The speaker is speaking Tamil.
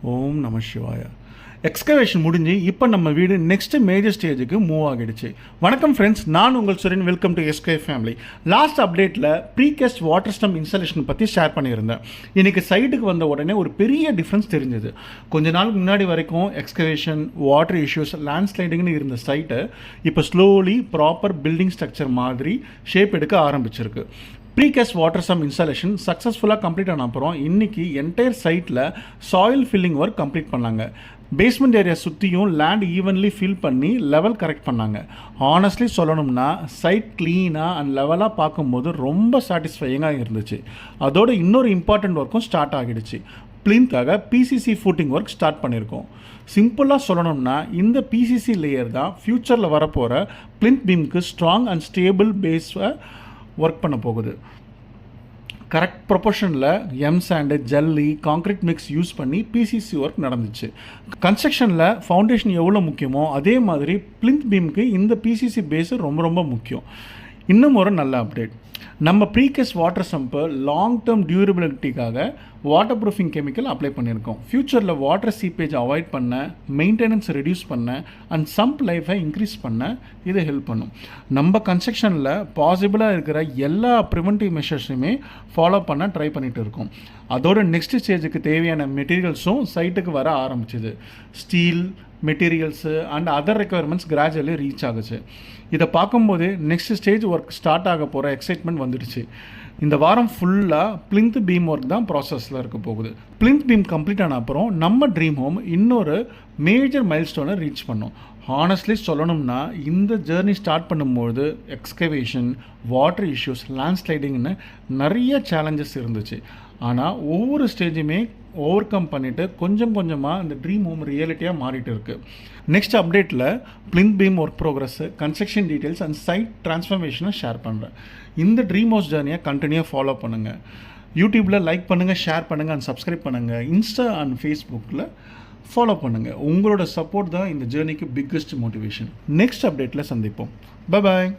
ஓம் நம சிவாய. எக்ஸ்கவேஷன் முடிஞ்சு இப்போ நம்ம வீடு நெக்ஸ்ட் மேஜர் ஸ்டேஜுக்கு மூவ் ஆகிடுச்சு. வணக்கம் ஃப்ரெண்ட்ஸ், நான் உங்கள் Suren. Welcome to SK family. Last அப்டேட்டில் ப்ரீகேஸ்ட் வாட்டர் ஸ்டம் இன்ஸ்டாலேஷன் பற்றி ஷேர் பண்ணியிருந்தேன். இன்றைக்கி சைட்டுக்கு வந்த உடனே ஒரு பெரிய டிஃப்ரென்ஸ் தெரிஞ்சது. கொஞ்ச நாளுக்கு முன்னாடி வரைக்கும் எக்ஸ்கவேஷன், வாட்டர் இஷ்யூஸ், லேண்ட்ஸ்லைடிங்னு இருந்த சைட்டை இப்போ ஸ்லோலி ப்ராப்பர் பில்டிங் ஸ்ட்ரக்சர் மாதிரி ஷேப் எடுக்க ஆரம்பிச்சிருக்கு. ப்ரீகேஸ்ட் வாட்டர் ஸ்டம் இன்ஸ்டாலேஷன் சக்ஸஸ்ஃபுல்லாக கம்ப்ளீட் ஆன அப்புறம் இன்றைக்கி என்டையர் சைட்டில் சாயில் ஃபில்லிங் ஒர்க் கம்ப்ளீட் பண்ணாங்க. பேஸ்மெண்ட் ஏரியா சுற்றியும் லேண்ட் ஈவன்லி ஃபில் பண்ணி லெவல் கரெக்ட் பண்ணாங்க. ஆனஸ்ட்லி சொல்லணும்னா சைட் க்ளீனாக அண்ட் லெவலாக பார்க்கும்போது ரொம்ப சாட்டிஸ்ஃபையிங்காக இருந்துச்சு. அதோட இன்னொரு இம்பார்ட்டண்ட் ஒர்க்கும் ஸ்டார்ட் ஆகிடுச்சு. பிளின்த்காக பிசிசி ஃபூட்டிங் ஒர்க் ஸ்டார்ட் பண்ணியிருக்கோம். சிம்பிளாக சொல்லணும்னா இந்த பிசிசி லேயர் தான் ஃப்யூச்சரில் வரப்போகிற பிளின்த் பீமுக்கு ஸ்ட்ராங் அண்ட் ஸ்டேபிள் பேஸை ஒர்க் பண்ண போகுது. கரெக்ட் ப்ரொபோர்ஷனில் எம் சாண்டு, ஜல்லி, காங்க்ரீட் மிக்ஸ் யூஸ் பண்ணி பிசிசி ஒர்க் நடந்துச்சு. கன்ஸ்ட்ரக்ஷனில் ஃபவுண்டேஷன் எவ்வளோ முக்கியமோ அதே மாதிரி பிளின்த் பீமுக்கு இந்த பிசிசி பேஸு ரொம்ப ரொம்ப முக்கியம். இன்னும் ஒரு நல்ல அப்டேட், நம்ம ப்ரீகேஸ்ட் வாட்டர் சம்பை லாங் டேர்ம் டியூரபிலிட்டிக்காக வாட்டர் ப்ரூஃபிங் கெமிக்கல் அப்ளை பண்ணியிருக்கோம். ஃப்யூச்சரில் வாட்டர் சீப்பேஜ் அவாய்ட் பண்ண, மெயின்டெனன்ஸ் ரெடியூஸ் பண்ண அண்ட் சம்ப் லைஃபை இன்க்ரீஸ் பண்ண இது ஹெல்ப் பண்ணும். நம்ம கன்ஸ்ட்ரக்ஷனில் பாசிபிளாக இருக்கிற எல்லா ப்ரிவென்டிவ் மெஷர்ஸுமே ஃபாலோ பண்ண ட்ரை பண்ணிகிட்டு இருக்கோம். அதோட நெக்ஸ்ட் ஸ்டேஜுக்கு தேவையான மெட்டீரியல்ஸும் சைட்டுக்கு வர ஆரம்பிச்சிது. Steel materials and other requirements gradually reach ஆகுச்சு. இதை பார்க்கும்போது நெக்ஸ்ட் ஸ்டேஜ் ஒர்க் ஸ்டார்ட் ஆக போகிற எக்ஸைட்மெண்ட் வந்துடுச்சு. இந்த வாரம் ஃபுல்லாக பிளின்த் பீம் ஒர்க் தான் ப்ராசஸில் இருக்க போகுது. பிளின்த் பீம் கம்ப்ளீட் ஆன அப்புறம் நம்ம ட்ரீம் ஹோம் இன்னொரு மேஜர் மைல்ஸ்டோனை ரீச் பண்ணோம். ஹானஸ்ட்லி சொல்லணும்னா இந்த ஜேர்னி ஸ்டார்ட் பண்ணும்போது எக்ஸ்கவேஷன், வாட்டர் இஷ்யூஸ், லேண்ட்ஸ்லைடிங்னு நிறைய சேலஞ்சஸ் இருந்துச்சு. ஆனால் ஒவ்வொரு ஸ்டேஜுமே ஓவர் கம் பண்ணிவிட்டு கொஞ்சம் கொஞ்சமாக இந்த ட்ரீம் ஹோம் ரியாலிட்டியாக மாறிட்டு இருக்குது. நெக்ஸ்ட் அப்டேட்டில் plinth beam work progress, construction details and site ட்ரான்ஸ்ஃபர்மேஷனை ஷேர் பண்ணுறேன். இந்த ட்ரீம் ஹவுஸ் ஜேர்னியை கண்டினியூவாக ஃபாலோ பண்ணுங்கள். யூடியூப்பில் லைக் பண்ணுங்கள், ஷேர் பண்ணுங்கள் அண்ட் சப்ஸ்கிரைப் பண்ணுங்கள். இன்ஸ்டா அண்ட் ஃபேஸ்புக்கில் ஃபாலோ பண்ணுங்கள். உங்களோட சப்போர்ட் தான் இந்த ஜேர்னிக்கு பிக்கஸ்ட் மோட்டிவேஷன். நெக்ஸ்ட் அப்டேட்டில் சந்திப்போம். Bye bye.